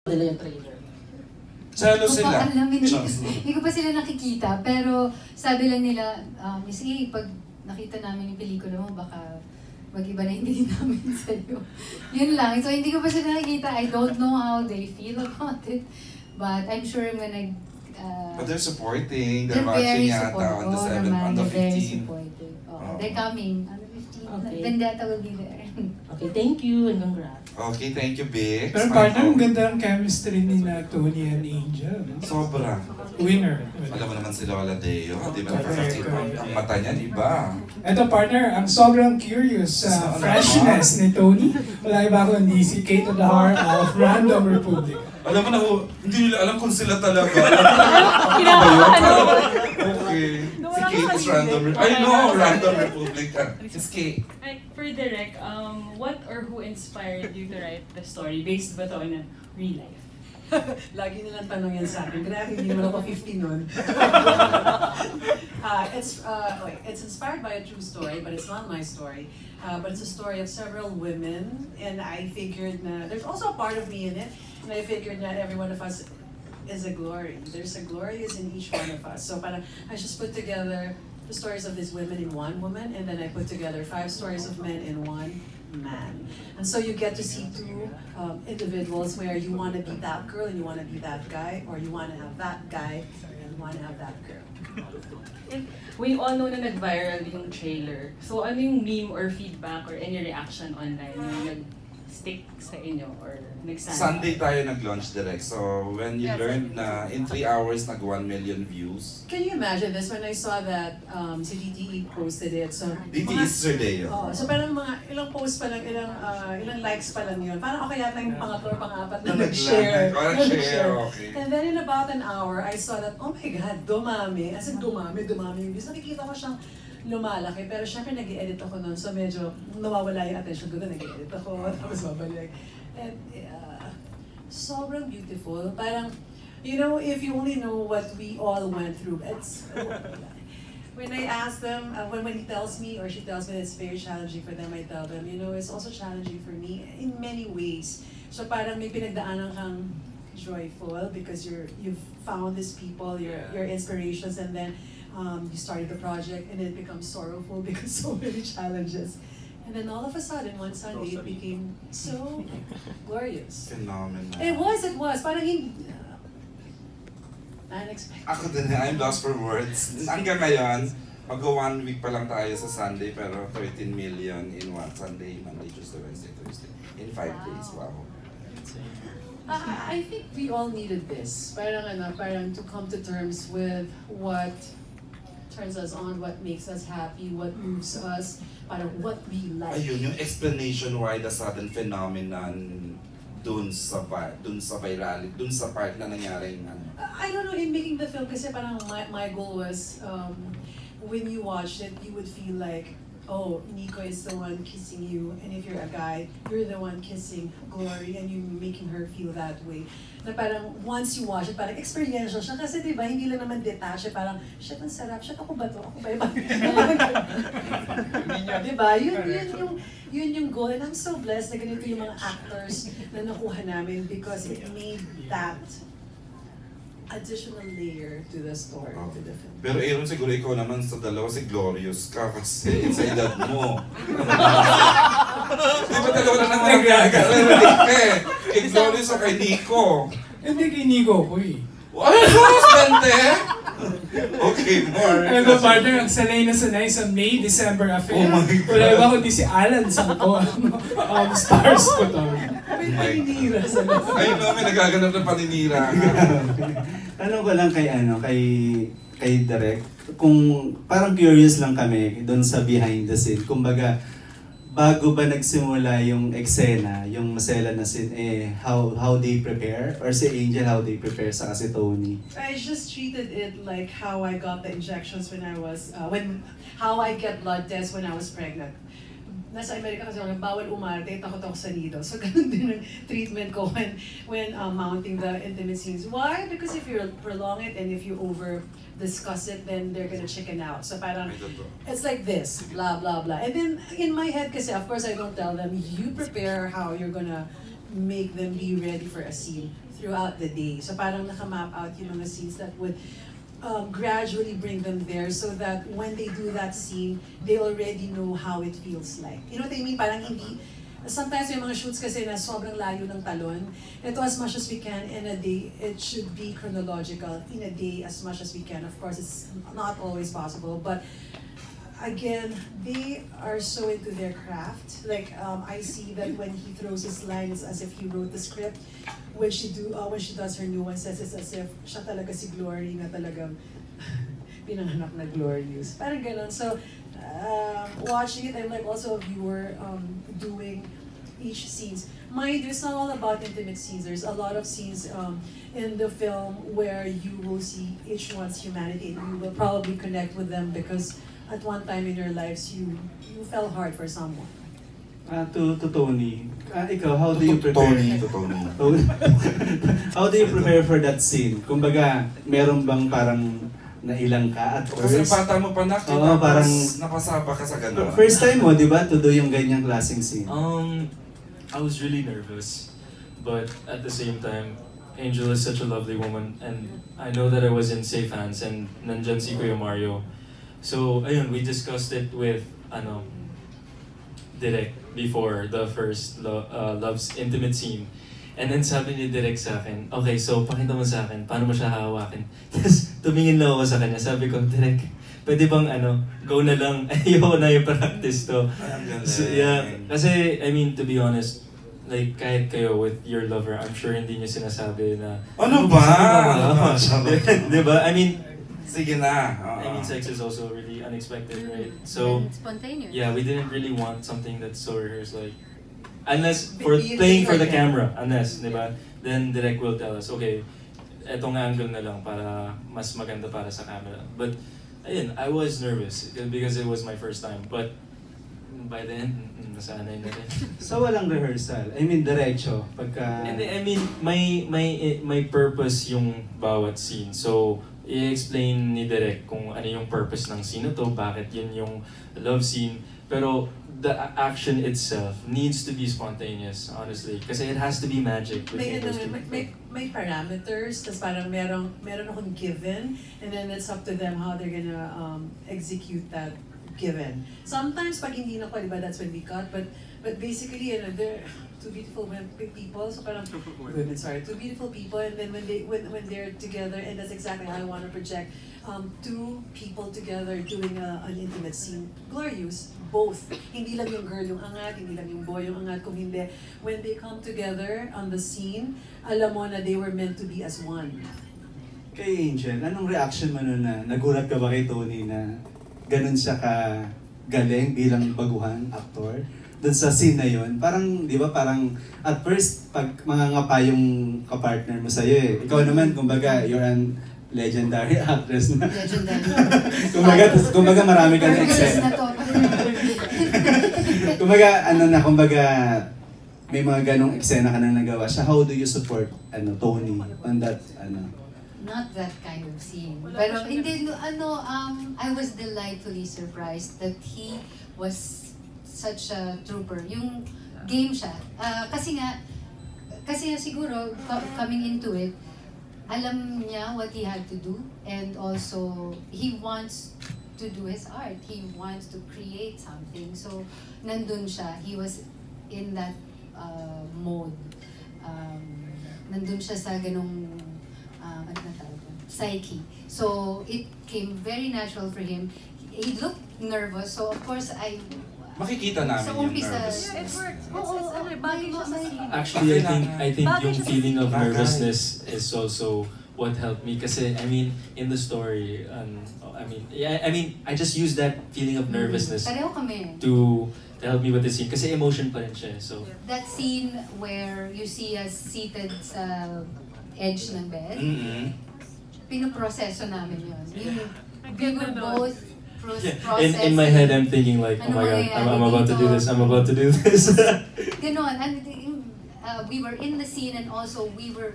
nila yung trailer. Salo sila. Hindi ko pa sila nakikita, pero sabi lang nila, Miss A, pag nakita namin yung pelikula mo, baka mag-iba na hindi namin sa'yo. Yun lang. So hindi ko pa sila nakikita. I don't know how they feel about it. But I'm sure when but they're supporting. They're very watching yata on the 7th, on the 15th. They're very supportive. They're coming on the 15th. Okay. Vendetta will be there. Okay, thank you and congrats. Okay, thank you, Bix. Pero partner, ang ganda ang chemistry ni na Tony and Angel. Sobra. Winner. Alam mo naman si Lola Deo, di ba? Ang mata niya, iba. Eto partner, ang sobrang curious sa freshness ni Tony. Wala iba kundi si Kate Adahar of Random Republic. Alam mo na, hindi nila alam kung sila talaga. Ako na ba yun? Okay. Si Kate is Random Republic. I know, Random Republic. It's Kate. For Direk, what or who inspired you to write the story based ba to on a real life? Lagi nilang tanong yan sa akin. Kaya hindi naman ako 50 nun. It's inspired by a true story, but it's not my story. But it's a story of several women, and I figured na there's also a part of me in it, and I figured that every one of us is a glory. There's a glory is in each one of us. So parang I just put together the stories of these women in one woman, and then I put together 5 stories of men in one man. And so you get to see 2 individuals where you want to be that girl and you want to be that guy, or you want to have that guy and you want to have that girl. We all know na nag-viral yung trailer. So ano yung meme or feedback or any reaction online yung nag-stick sa inyo or nag-send? Sunday tayo nag-launch direct. So when you learned na in 3 hours nag 1 million views. Can you imagine this when I saw that si DTE posted it? So DTE yesterday. So parang mga ilang posts pa lang, ilang likes pa lang yun. Parang ako yata yung pangatlo or pang-apat na nag-share. Okay. And then in about an hour, I saw that, oh my God, dumami. As in dumami yung views. Nakikita ko siyang lumalaki. Pero syempre nag-i-edit ako nun. So medyo nawawala yung attention ko doon. Nag-i-edit ako. Tapos babalik. And sobrang beautiful. Parang, you know, if you only know what we all went through, it's... When I ask them, when he tells me or she tells me that it's very challenging for them, I tell them, you know, it's also challenging for me in many ways. So parang may pinagdaanan kang joyful because you've found these people, your inspirations, and then you started the project, and it becomes sorrowful because so many challenges. And then all of a sudden, one Sunday, it became so glorious. Phenomenal. It was. Parang unexpected. Ako din, I'm lost for words. Hanggang ngayon, mag-1 week pa lang tayo sa Sunday, pero 13 million in what? Sunday, Monday, Tuesday, Wednesday, Thursday. In 5 days, wow. I think we all needed this. Parang to come to terms with what turns us on, what makes us happy, what moves us, parang what we like. Ayun, yung explanation why the sudden phenomenon dun sa virality, dun sa part na nangyaring I don't know, in making the film, kasi parang my goal was, when you watched it, you would feel like, oh, Nico is the one kissing you, and if you're a guy, you're the one kissing Glory, and you're making her feel that way. Na parang, once you watch it, parang experiential siya, kasi diba, hindi lang naman detached, parang, shit, ang sarap, shit, ako ba to? Ako ba yun? Diba? Yun yung goal, and I'm so blessed na ganito yung mga actors na nakuha namin because it made that additional layer to the story, to the film. Pero Aaron, siguro ikaw naman sa dalawa si Glorious ka kasi sa edad mo. Di ba dalawa lang naman nag-relate ka eh? Kay Glorious o kay Nico? Hindi kay Nico ko eh. Ano ba, Bante? Okay, more. Ano partner, ang sanay na sanay sa May, December affair. Oh my God. Wala iba kundi si Alan Santo, stars ko to. May paninira sa Ayun no, may nagaganap ng paninira. Tanong ko lang kay Direk, kung parang curious lang kami doon sa behind the scene. Kumbaga, bago ba nagsimula yung eksena, yung masela na scene, how they prepare? Or si Angel, how they prepare sa kasi Tony? I just treated it like how I got the injections when I was, how I get blood tests when I was pregnant. Nasa Amerika kasi bawal umarte, takot ako sa nido. So ganun din ang treatment ko when mounting the intimate scenes. Why? Because if you prolong it and if you over-discuss it, then they're gonna chicken out. So parang, it's like this, blah, blah, blah. And then in my head kasi, of course I don't tell them, you prepare how you're gonna make them be ready for a scene throughout the day. So parang nakamap out yung mga scenes that would gradually bring them there so that when they do that scene, they already know how it feels like. You know what I mean? Parang hindi, sometimes may mga shoots kasi na sobrang layo ng talon. Ito, as much as we can in a day, it should be chronological in a day as much as we can. Of course, it's not always possible, but again, they are so into their craft. Like I see that when he throws his lines as if he wrote the script. When she does her nuances, it's as if siya talaga si Glory na talagang pinanganak na glorious. Parang ganon. So watching it, I'm like also a viewer doing each scenes. Mind you, it's not all about intimate scenes. There's a lot of scenes in the film where you will see each one's humanity and you will probably connect with them because at one time in your lives you fell hard for someone. To Tony, ikaw, how do you prepare? Tony. How do you prepare for that scene? Kumbaga, meron bang parang nailang ka at Kasi first? bata mo pa na, Oo, parang napasaba ka sa gano'n. first time mo, di ba, to do yung ganyang klaseng scene? I was really nervous, but at the same time, Angel is such a lovely woman, and I know that I was in safe hands, and nandyan si Kuya Mario. So, ayun, we discussed it with, Direk before the first Love's intimate scene. And then sabi ni Direk sa akin, okay, so pakita mo sa akin, paano mo siya hahawakin? Tapos tumingin lang ako sa kanya, sabi ko, Direk, pwede bang go na lang, ayoko na yung practice to. So, yeah, kasi, I mean, to be honest, like, kahit kayo with your lover, I'm sure hindi niyo sinasabi na, Ano ba? Diba? I mean, sige na. I mean, sex is also really unexpected, right? So, spontaneous. yeah, we didn't really want something that's so rehearsed, like, unless for playing for the camera, unless, diba? Then Direk will tell us, okay, etong angle na lang para mas maganda para sa camera. But, ayun, I was nervous because it was my first time. But, by then, nasanay na rin. So walang rehearsal? I mean, diretso? Pagka... And I mean, my purpose yung bawat scene. So, i-explain ni Direk kung ano yung purpose ng scene na to, bakit yun yung love scene. Pero the action itself needs to be spontaneous, honestly. Kasi it has to be magic between those two. May parameters, tas parang meron akong given, and then it's up to them how they're gonna execute that given. Sometimes pag hindi na ko, diba, that's when we cut, but basically, they're two beautiful people, so parang women, sorry, two beautiful people, and then when they're together, and that's exactly how I want to project two people together doing an intimate scene. Glorious, both. Hindi lang yung girl yung angat, hindi lang yung boy yung angat, kung hindi, when they come together on the scene, alam mo na they were meant to be as one. Kay Angel, anong reaction mo nun na nagulat ka ba kay Tony na ganun siya ka galing bilang baguhan, actor? Doon sa scene na yun, parang, di ba, parang at first, pag mangangapa yung kapartner mo sa'yo eh. Ikaw naman, kumbaga, you're an legendary actress na. Legendary. kumbaga marami kang eksena. kumbaga, may mga ganong eksena ka nang nagawa. So how do you support Tony on that, Not that kind of scene. Pero hindi, I was delightfully surprised that he was such a trooper. Yung game siya. Kasi siguro, coming into it, alam niya what he had to do, and also, he wants to do his art. He wants to create something. So, nandun siya. He was in that mode. Nandun siya sa ganong psyche. So, it came very natural for him. He looked nervous, so of course, Makikita namin yung nervous. Yeah, it works. Bagay siya sa scene. Actually, I think yung feeling of nervousness is also what helped me. Kasi, I mean, in the story, I just used that feeling of nervousness Pareho kami. to help me with the scene. Kasi emotion pa rin siya. So, That scene where you see us seated sa edge ng bed, pinoproseso namin yun. We were both processing. in my head, I'm thinking like, oh my God, I'm about to do this, I'm about to do this. Ganon. And we were in the scene, and also we were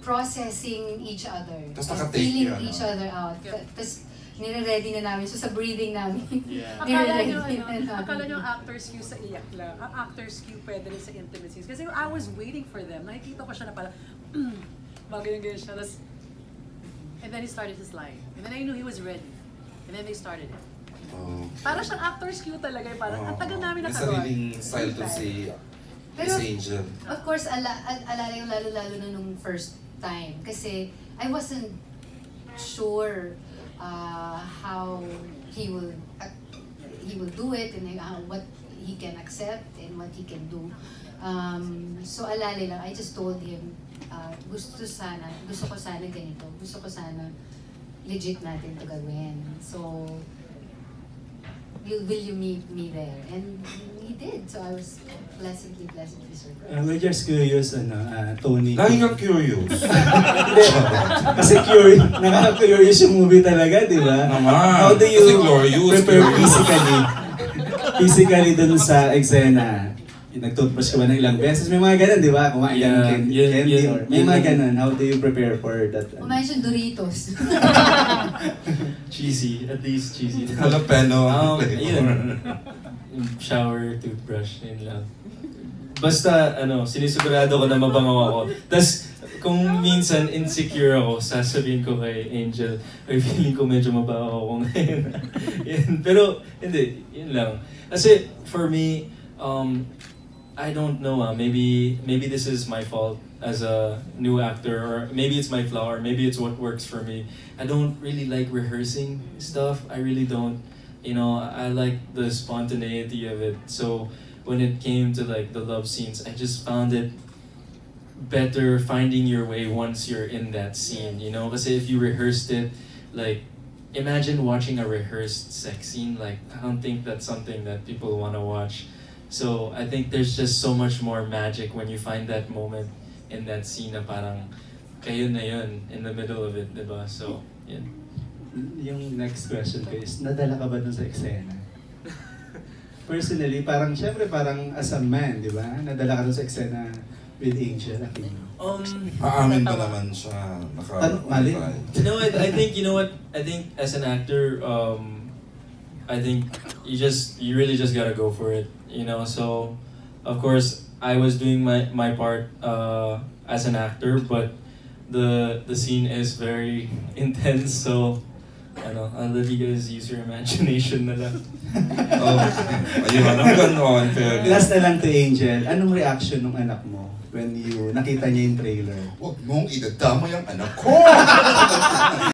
processing each other. Tas nakatake Feeling yun, each other out. Tas nire-ready na namin. So sa breathing namin, Yeah. Akala nyo actor's cue sa iyak lang. Ang actor's cue pwede rin sa intimate scenes. Kasi I was waiting for them. Nakikita ko siya na pala, ganyan siya. And then he started his line. And then I knew he was ready. And then they started it. Para siyang actor's cue talaga. Parang ang tagal namin May nakaroon. sariling style to si Pero, Miss Angel. of course, alala yung lalo-lalo na nung first time. Kasi I wasn't sure how he will do it and what he can accept and what he can do. So alala lang, I just told him, gusto ko sana ganito, gusto ko sana legit natin to gawin. So, will you meet me there? And he did. So I was pleasantly surprised. We're just curious, Tony. Lagi kang curious. Hindi. Kasi nakaka-curious yung movie talaga, di ba? Naman. How do you Kasi glorious, prepare glorious. physically dun sa eksena? Nag-toothbrush ka ba ng ilang beses? May mga ganun, di ba? Kumain ka ng candy or may mga ganun. How do you prepare for that? Kumain siyang Doritos. Cheesy, at least cheesy. Jalapeno. Yun. Shower, toothbrush, yun lang. Basta, sinisigurado ko na mabangaw ako. Tas, kung minsan insecure ako, sasabihin ko kay Angel, ay feeling ko medyo mabaho ako ngayon. Yun. Pero, hindi, yun lang. Kasi, for me, I don't know, maybe this is my fault as a new actor, or maybe it's my flaw, or maybe it's what works for me. I don't really like rehearsing stuff. I really don't. I like the spontaneity of it. So when it came to like the love scenes, I just found it better finding your way once you're in that scene, Because if you rehearsed it, like, imagine watching a rehearsed sex scene. Like, I don't think that's something that people want to watch. So I think there's just so much more magic when you find that moment in that scene na parang kayo na yun in the middle of it, diba? So, yun. Yung next question ko is, nadala ka ba dun sa eksena? Personally, syempre parang as a man, di ba? Nadala ka dun sa eksena with Angel, Aquino. Aamin ba naman siya? Mali? I think as an actor, I think you really just gotta go for it, So, of course, I was doing my part as an actor, but the scene is very intense. So, I'll let you guys use your imagination na lang. Ayun, ang ganon. Last na lang to Angel, anong reaction ng anak mo when nakita niya yung trailer? Huwag mong idadama yung anak ko!